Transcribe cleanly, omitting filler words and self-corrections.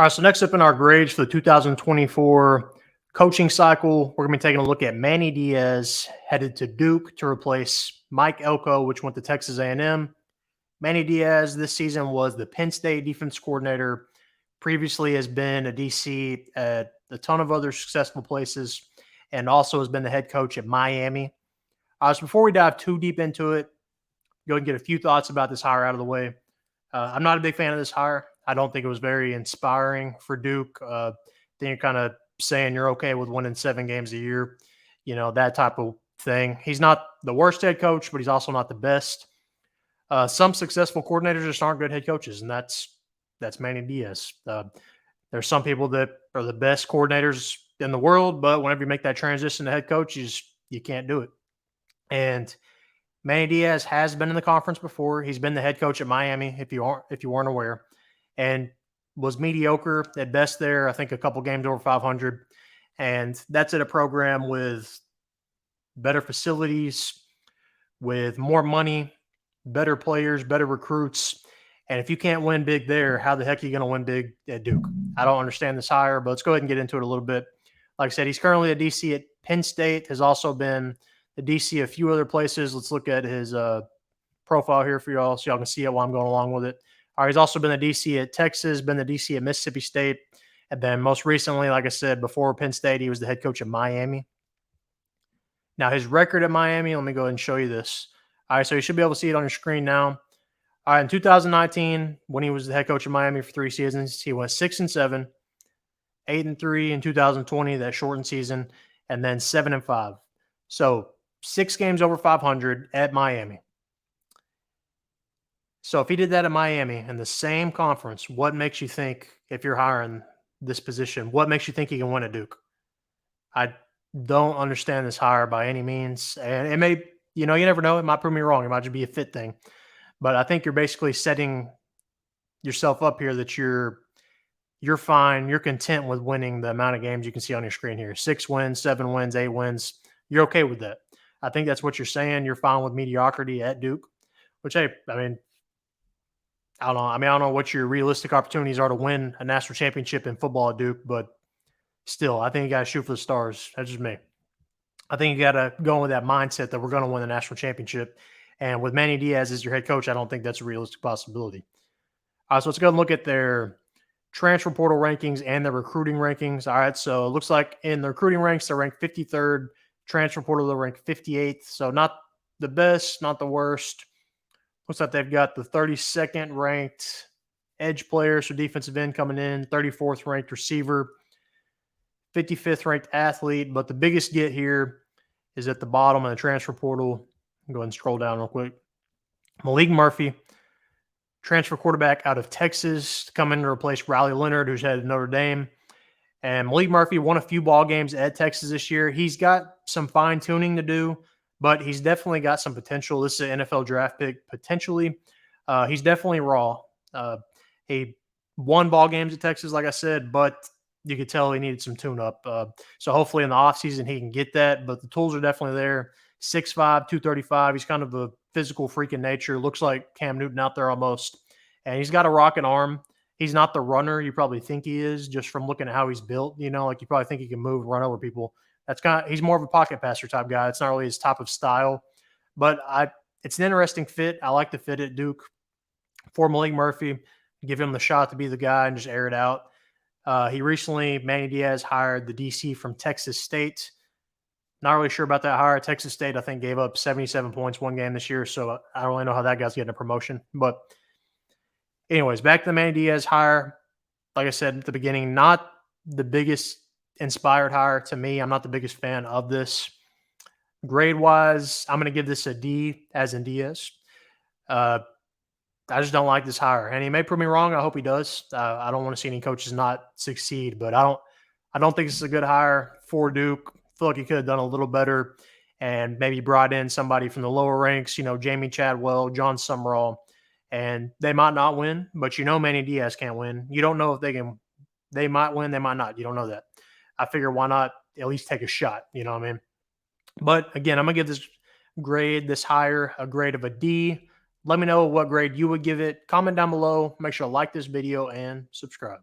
All right, so next up in our grades for the 2024 coaching cycle, we're going to be taking a look at Manny Diaz headed to Duke to replace Mike Elko, which went to Texas A&m. Manny Diaz this season was the Penn State defense coordinator. Previously has been a DC at a ton of other successful places and also has been the head coach at Miami. So before we dive too deep into it, go and get a few thoughts about this hire out of the way. I'm not a big fan of this hire. I don't think it was very inspiring for Duke. Then you're kind of saying you're okay with winning 7 games a year, that type of thing. He's not the worst head coach, but he's also not the best. Some successful coordinators just aren't good head coaches, and that's Manny Diaz. There's some people that are the best coordinators in the world, but whenever you make that transition to head coach, you can't do it. And Manny Diaz has been in the conference before. He's been the head coach at Miami, if you weren't aware, and was mediocre at best there. I think a couple games over 500, and that's at a program with better facilities, with more money, better players, better recruits. And if you can't win big there, how the heck are you going to win big at Duke? I don't understand this hire, but let's go ahead and get into it a little bit. Like I said, he's currently a DC at Penn State, has also been the DC a few other places. Let's look at his profile here for y'all so y'all can see it while I'm going along with it. All right, he's also been the DC at Texas, been the DC at Mississippi State, and then most recently, like I said, before Penn State, he was the head coach at Miami. Now, his record at Miami, let me go ahead and show you this. All right, so you should be able to see it on your screen now. All right, in 2019, when he was the head coach of Miami for 3 seasons, he went 6-7, 8-3 in 2020, that shortened season, and then 7-5. So 6 games over 500 at Miami. So if he did that at Miami in the same conference, what makes you think, if you're hiring this position, what makes you think he can win at Duke? I don't understand this hire by any means. And it may, you never know. It might prove me wrong. It might just be a fit thing. But I think you're basically setting yourself up here that you're fine. You're content with winning the amount of games you can see on your screen here. 6 wins, 7 wins, 8 wins. You're okay with that. I think that's what you're saying. You're fine with mediocrity at Duke, which, hey, I don't know what your realistic opportunities are to win a national championship in football at Duke, but still, I think you got to shoot for the stars. That's just me. I think you got to go in with that mindset that we're going to win the national championship. And with Manny Diaz as your head coach, I don't think that's a realistic possibility. All right, so let's go and look at their transfer portal rankings and their recruiting rankings. All right, so it looks like in the recruiting ranks, they're ranked 53rd. Transfer portal, they're ranked 58th. So not the best, not the worst. Looks like they've got the 32nd ranked edge player, so defensive end coming in, 34th ranked receiver, 55th ranked athlete. But the biggest get here is at the bottom of the transfer portal. Go ahead and scroll down real quick. Maalik Murphy, transfer quarterback out of Texas, to come in to replace Riley Leonard, who's headed to Notre Dame. And Maalik Murphy won a few ball games at Texas this year. He's got some fine-tuning to do, but he's definitely got some potential. This is an NFL draft pick, potentially. He's definitely raw. He won ball games at Texas, like I said, but you could tell he needed some tune-up. So hopefully in the offseason he can get that, but the tools are definitely there. 6'5", 235. He's kind of a physical freak in nature. Looks like Cam Newton out there almost. And he's got a rocket arm. He's not the runner you probably think he is just from looking at how he's built. Like you probably think he can move, run over people. He's more of a pocket passer type guy. It's not really his type of style. But it's an interesting fit. I like the fit at Duke for Maalik Murphy. Give him the shot to be the guy and just air it out. He recently, Manny Diaz, hired the DC from Texas State. Not really sure about that hire. Texas State, I think, gave up 77 points one game this year, so I don't really know how that guy's getting a promotion. But anyways, back to the Manny Diaz hire. Like I said at the beginning, not the biggest inspired hire to me. I'm not the biggest fan of this. Grade-wise, I'm going to give this a D, as in Diaz. I just don't like this hire, and he may prove me wrong. I hope he does. I don't want to see any coaches not succeed, but I don't think this is a good hire for Duke. I feel like he could have done a little better and maybe brought in somebody from the lower ranks, Jamie Chadwell, Jon Sumrall, and they might not win, but Manny Diaz can't win. You don't know if they can. They might win, they might not. You don't know that. I figure why not at least take a shot, you know what I mean? But again, I'm going to give this hire, a grade of a D. Let me know what grade you would give it. Comment down below. Make sure to like this video and subscribe.